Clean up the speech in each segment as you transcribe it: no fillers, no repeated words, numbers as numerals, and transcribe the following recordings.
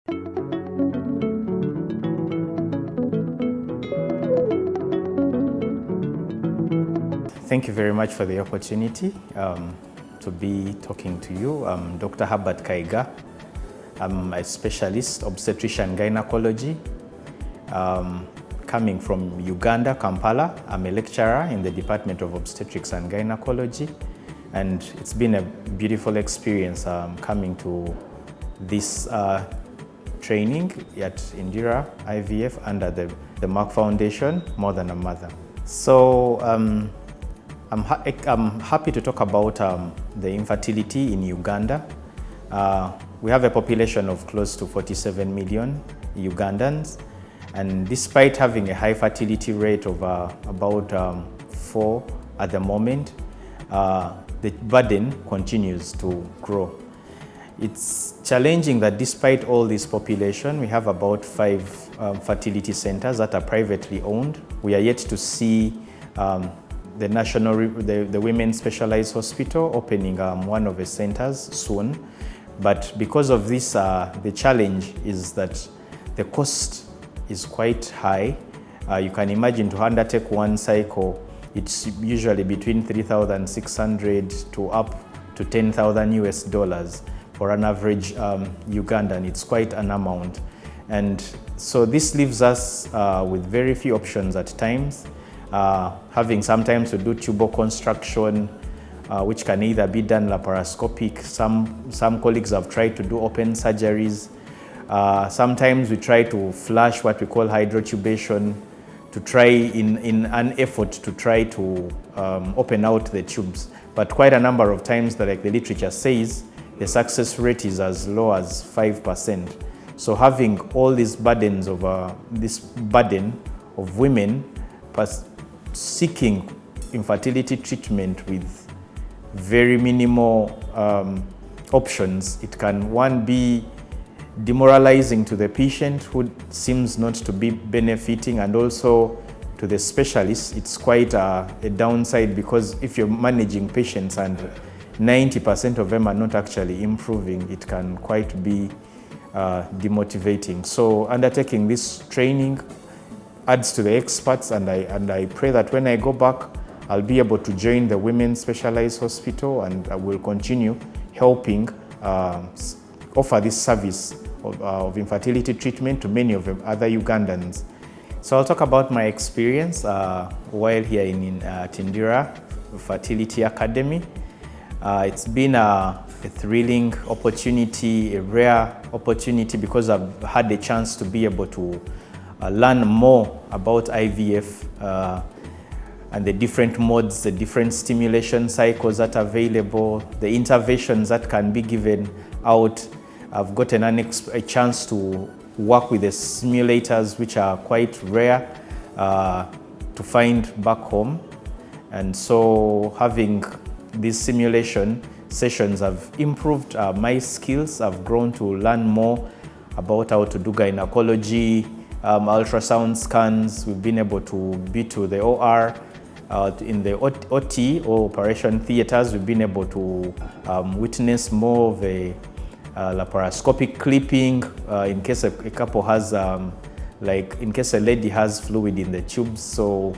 Thank you very much for the opportunity to be talking to you. I'm Dr. Herbert Kayiga. I'm a specialist obstetrician gynecology coming from Uganda, Kampala. I'm a lecturer in the Department of Obstetrics and Gynecology, and it's been a beautiful experience coming to this training at Indira IVF under the Merck Foundation More Than a Mother. So I'm happy to talk about the infertility in Uganda. We have a population of close to 47 million Ugandans, and despite having a high fertility rate of about 4 at the moment, the burden continues to grow. It's challenging that despite all this population, we have about 5 fertility centers that are privately owned. We are yet to see the Women's Specialized Hospital opening one of the centers soon. But because of this, the challenge is that the cost is quite high. You can imagine to undertake one cycle, it's usually between 3,600 to up to 10,000 US dollars for an average Ugandan. It's quite an amount. And so this leaves us with very few options at times. Having sometimes to do tubal construction, which can either be done laparoscopic. Some colleagues have tried to do open surgeries. Sometimes we try to flush, what we call hydrotubation, to try in an effort to try to open out the tubes. But quite a number of times, like the literature says, the success rate is as low as 5%. So having all these burdens of this burden of women seeking infertility treatment with very minimal options, it can, one, be demoralizing to the patient who seems not to be benefiting, and also to the specialists. It's quite a downside, because if you're managing patients and 90% of them are not actually improving, it can quite be demotivating. So undertaking this training adds to the experts, and I pray that when I go back, I'll be able to join the Women's Specialized Hospital, and I will continue helping offer this service of infertility treatment to many of the other Ugandans. So I'll talk about my experience while here at Indira Fertility Academy. It's been a thrilling opportunity, a rare opportunity, because I've had the chance to be able to learn more about IVF and the different modes, the different stimulation cycles that are available, the interventions that can be given out. I've gotten a chance to work with the simulators, which are quite rare to find back home. And so having these simulation sessions have improved my skills. I've grown to learn more about how to do gynecology, ultrasound scans. We've been able to be to the OR, in the OT or operation theaters. We've been able to witness more of a laparoscopic clipping in case a couple has, in case a lady has fluid in the tubes. So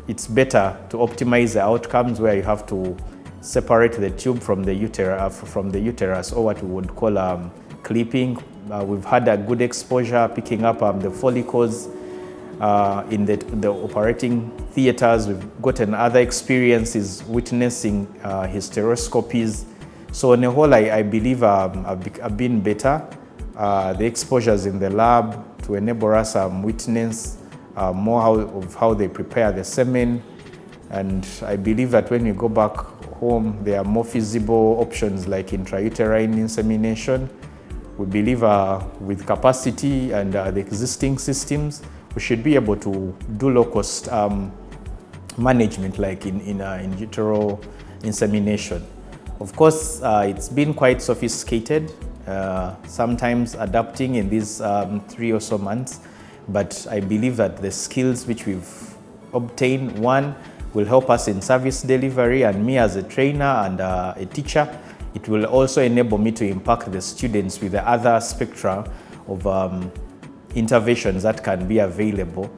it's better to optimize the outcomes, where you have to separate the tube from the uterus, or what we would call clipping. We've had a good exposure picking up the follicles in the operating theaters. We've gotten other experiences witnessing hysteroscopies. So on the whole, I believe I've been better. The exposures in the lab to enable us witness more of how they prepare the semen. And I believe that when you go back home, there are more feasible options like intrauterine insemination. We believe with capacity and the existing systems, we should be able to do low-cost management, like in utero insemination. Of course, it's been quite sophisticated, sometimes adapting in these 3 or so months, but I believe that the skills which we've obtained, one, will help us in service delivery, and me as a trainer and a teacher, It will also enable me to impact the students with the other spectra of interventions that can be available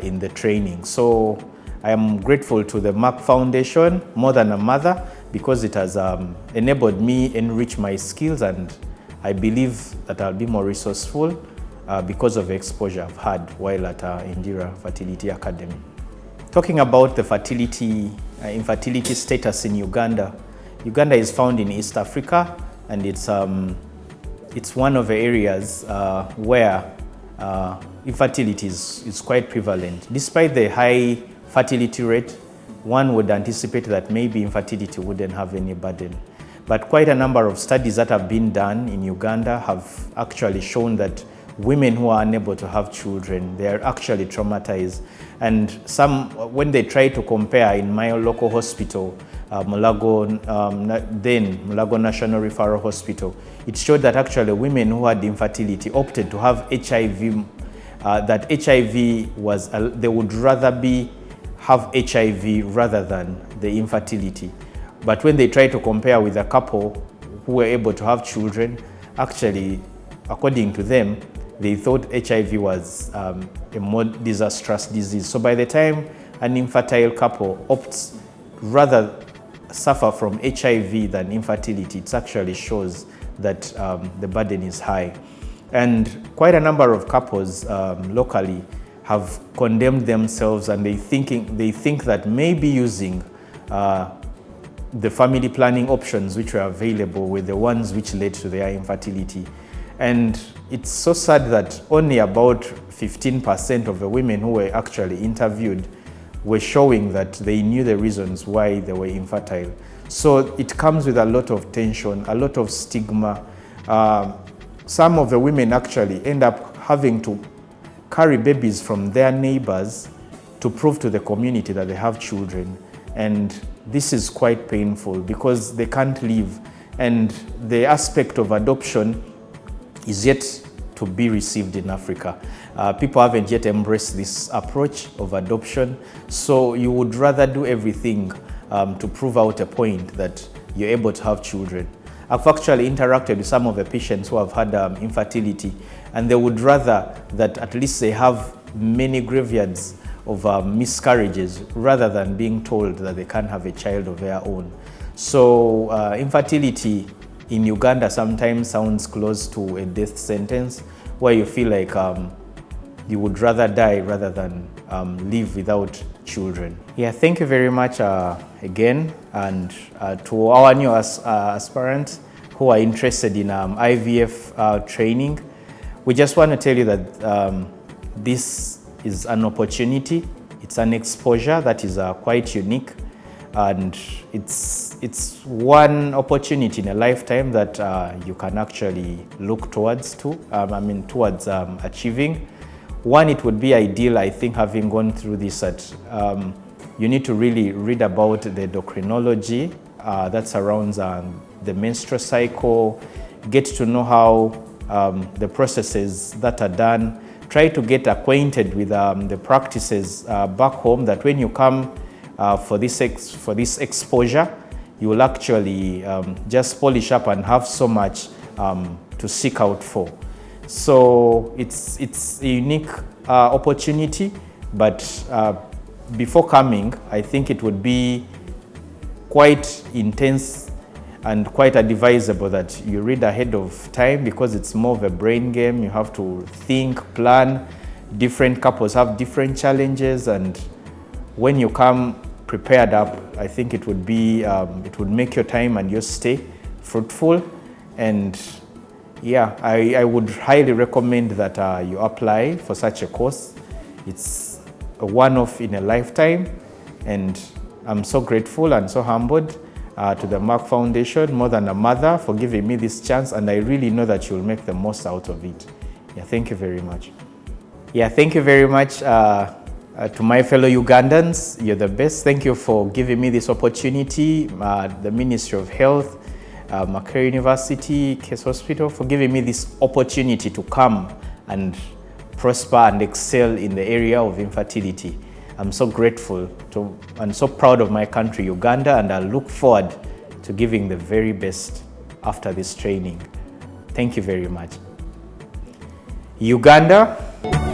in the training. So I am grateful to the Merck Foundation More Than a Mother, because it has enabled me enrich my skills, and I believe that I'll be more resourceful because of the exposure I've had while at Indira Fertility Academy. Talking about the infertility status in Uganda. Uganda is found in East Africa, and it's one of the areas where infertility is quite prevalent. Despite the high fertility rate, one would anticipate that maybe infertility wouldn't have any burden. But quite a number of studies that have been done in Uganda have actually shown that women who are unable to have children, they are actually traumatized. And when they try to compare in my local hospital, Mulago National Referral Hospital, it showed that actually women who had infertility opted to have HIV, that HIV was, they would rather have HIV rather than the infertility. But when they try to compare with a couple who were able to have children, actually, according to them, they thought HIV was a more disastrous disease. So by the time an infertile couple opts rather suffer from HIV than infertility, it actually shows that the burden is high. And quite a number of couples locally have condemned themselves, and they think that maybe using the family planning options which were available were the ones which led to their infertility. And it's so sad that only about 15% of the women who were actually interviewed were showing that they knew the reasons why they were infertile. So it comes with a lot of tension, a lot of stigma. Some of the women actually end up having to carry babies from their neighbors to prove to the community that they have children. And this is quite painful because they can't leave. And the aspect of adoption is yet to be received in Africa. People haven't yet embraced this approach of adoption. So you would rather do everything to prove out a point that you're able to have children. I've actually interacted with some of the patients who have had infertility, and they would rather that at least they have many graveyards of miscarriages rather than being told that they can't have a child of their own. So infertility in Uganda sometimes sounds close to a death sentence, where you feel like you would rather die rather than live without children. Yeah, thank you very much again, and to our new aspirants who are interested in IVF training, we just want to tell you that this is an opportunity. It's an exposure that is quite unique, and it's one opportunity in a lifetime that you can actually look towards achieving. One, it would be ideal, I think, having gone through this, that you need to really read about the endocrinology that surrounds the menstrual cycle, get to know how the processes that are done, try to get acquainted with the practices back home, that when you come for this exposure, you will actually just polish up and have so much to seek out for. So it's a unique opportunity, but before coming, I think it would be quite intense and quite advisable that you read ahead of time, because it's more of a brain game. You have to think, plan. Different couples have different challenges, and when you come prepared up, I think it would be it would make your time and your stay fruitful. And yeah, I would highly recommend that you apply for such a course. It's a one-off in a lifetime, and I'm so grateful and so humbled to the Merck Foundation More Than a Mother for giving me this chance, and I really know that you'll make the most out of it. Yeah, thank you very much. Yeah, thank you very much to my fellow Ugandans. You're the best. Thank you for giving me this opportunity. The Ministry of Health, Makerere University, Case Hospital, for giving me this opportunity to come and prosper and excel in the area of infertility. I'm so grateful and so proud of my country, Uganda, and I look forward to giving the very best after this training. Thank you very much. Uganda.